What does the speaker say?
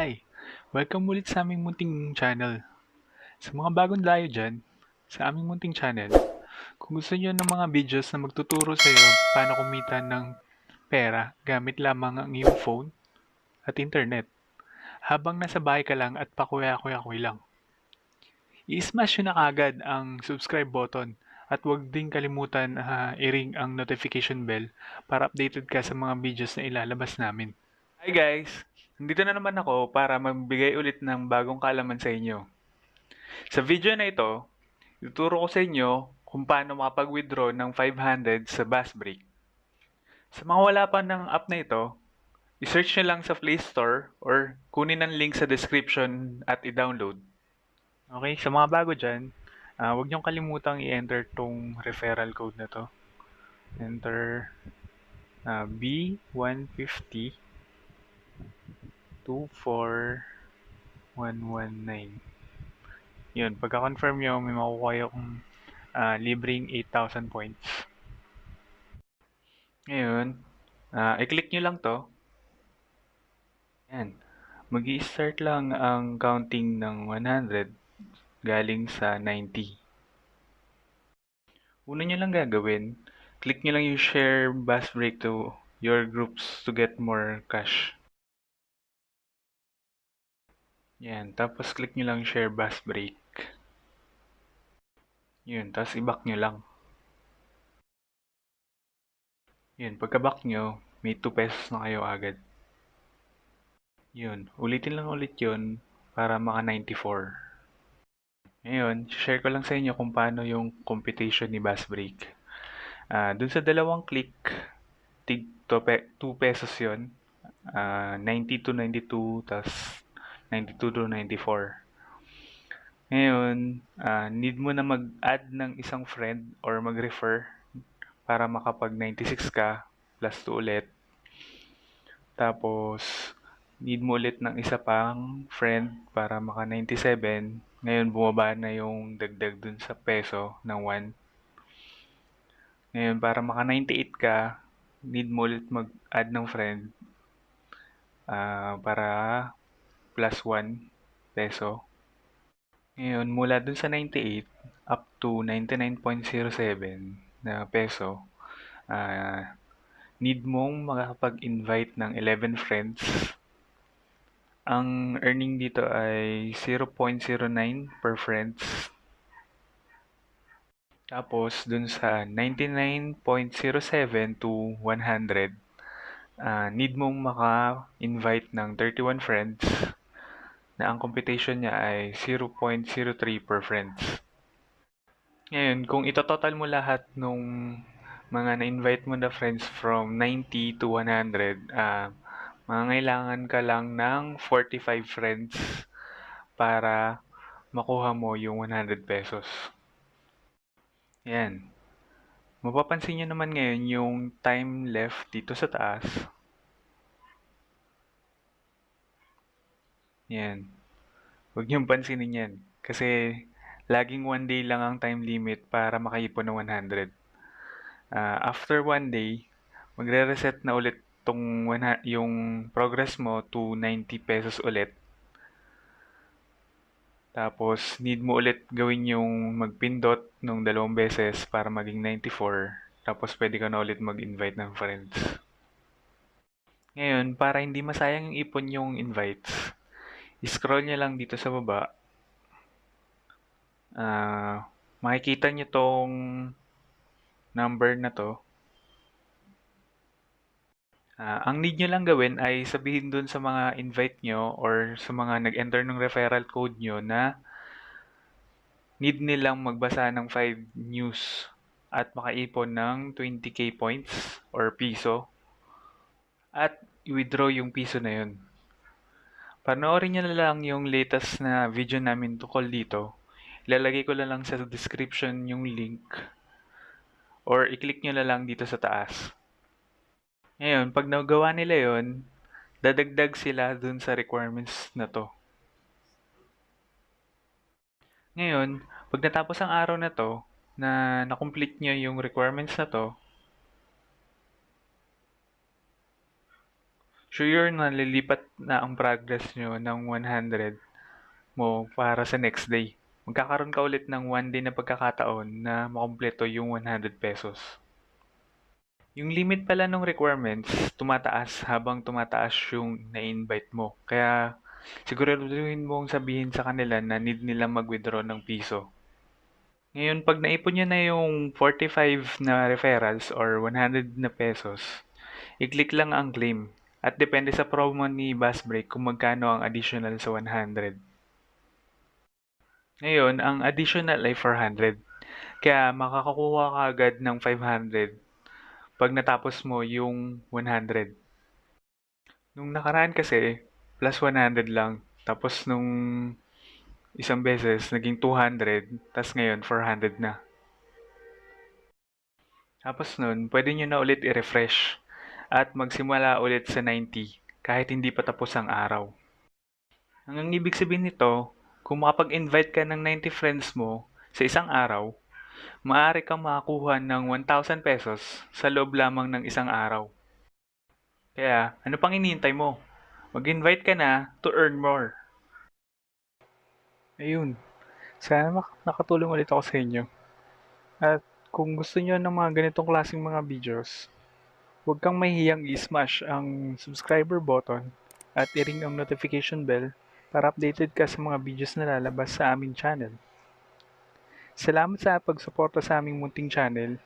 Hi! Welcome ulit sa aming munting channel. Sa mga bagong dayo dyan, sa aming munting channel, kung gusto nyo ng mga videos na magtuturo sa iyo paano kumita ng pera gamit lamang ang iyong phone at internet, habang nasa bahay ka lang at pakuya-kuya-kuy lang. I-smash nyo na kagad ang subscribe button at huwag din kalimutan i-ring ang notification bell para updated ka sa mga videos na ilalabas namin. Hi guys! Nandito na naman ako para magbigay ulit ng bagong kaalaman sa inyo. Sa video na ito, ituturo ko sa inyo kung paano makapag-withdraw ng 500 sa Buzzbreak. Sa mga wala pa ng app na ito, i-search nyo lang sa Play Store or kunin ang link sa description at i-download. Okay, sa mga bago dyan, huwag nyo kalimutang i-enter tong referral code na to. Enter B150 24119. Yun, pagka-confirm nyo, may makukuha yung libreng 8,000 points. Ngayon, i-click nyo lang to. Yan. Mag-i-start lang ang counting ng 100 galing sa 90. Una nyo lang gagawin, click nyo lang yung share Buzzbreak to your groups to get more cash. Yan, tapos click nyo lang share Buzzbreak. Yun, tapos i-back nyo lang. Yun, pagka-back nyo, may 2 pesos na kayo agad. Yun, ulitin lang ulit yun para maka 94. Ngayon, share ko lang sa inyo kung paano yung computation ni Buzzbreak. Dun sa dalawang click, tig 2 pesos yun. 90 to 92, tas 92 to 94. Ngayon, need mo na mag-add ng isang friend or mag-refer para makapag 96 ka, plus 2 ulit. Tapos, need mo ulit ng isa pang friend para maka 97. Ngayon, bumaba na yung dagdag dun sa peso ng 1. Ngayon, para maka 98 ka, need mo ulit mag-add ng friend para plus 1 peso. Ngayon, mula dun sa 98 up to 99.07 na peso, need mong makakapag-invite ng 11 friends. Ang earning dito ay 0.09 per friends. Tapos, dun sa 99.07 to 100, need mong maka-invite ng 31 friends na ang computation niya ay 0.03 per friends. Ngayon, kung itototal mo lahat nung mga na-invite mo na friends from 90 to 100, mangangailangan ka lang ng 45 friends para makuha mo yung 100 pesos. Yan. Mapapansin nyo naman ngayon yung time left dito sa taas. Yan. Huwag niyong pansinin yan. Kasi laging 1 day lang ang time limit para makaipon ng 100. After 1 day, magre-reset na ulit yung progress mo to 90 pesos ulit. Tapos, need mo ulit gawin yung magpindot ng 2 beses para maging 94. Tapos, pwede ka na ulit mag-invite ng friends. Ngayon, para hindi masayang yung ipon yung invites, i-scroll nyo lang dito sa baba. Makikita nyo tong number na to. Ang need nyo lang gawin ay sabihin dun sa mga invite nyo or sa mga nag-enter ng referral code nyo na need nilang magbasa ng 5 news at makaipon ng 20k points or piso at i-withdraw yung piso na yun. Panoorin nyo na lang yung latest na video namin tungkol dito. Ilalagay ko na lang sa description yung link or i-click nyo na lang dito sa taas. Ngayon, pag nagawa nila yon, dadagdag sila dun sa requirements na to. Ngayon, pag natapos ang araw na to, na na-complete nyo yung requirements na to, Sure na lilipat na ang progress nyo ng 100 mo para sa next day. Magkakaroon ka ulit ng one day na pagkakataon na makumpleto yung 100 pesos. Yung limit pala ng requirements, tumataas habang tumataas yung na-invite mo. Kaya siguraduhin mong sabihin sa kanila na need nila mag-withdraw ng piso. Ngayon, pag naipon nyo na yung 45 na referrals or 100 na pesos, i-click lang ang claim. At depende sa promo ni Buzzbreak kung magkano ang additional sa 100. Ngayon, ang additional ay 400. Kaya makakakuha ka agad ng 500 pag natapos mo yung 100. Nung nakaraan kasi, plus 100 lang. Tapos nung isang beses, naging 200. Tapos ngayon, 400 na. Tapos nun, pwede nyo na ulit i-refresh at magsimula ulit sa 90 kahit hindi pa tapos ang araw. Ang ibig sabihin nito, kung makapag-invite ka ng 90 friends mo sa isang araw, maaari kang makakuha ng 1,000 pesos sa loob lamang ng isang araw. Kaya, ano pang iniintay mo? Mag-invite ka na to earn more. Ayun, sana nakatulong ulit ako sa inyo. At kung gusto niyo ng mga ganitong klaseng mga videos, huwag kang mahihiyang i-smash ang subscriber button at i-ring ang notification bell para updated ka sa mga videos na lalabas sa aming channel. Salamat sa pagsuporta sa aming munting channel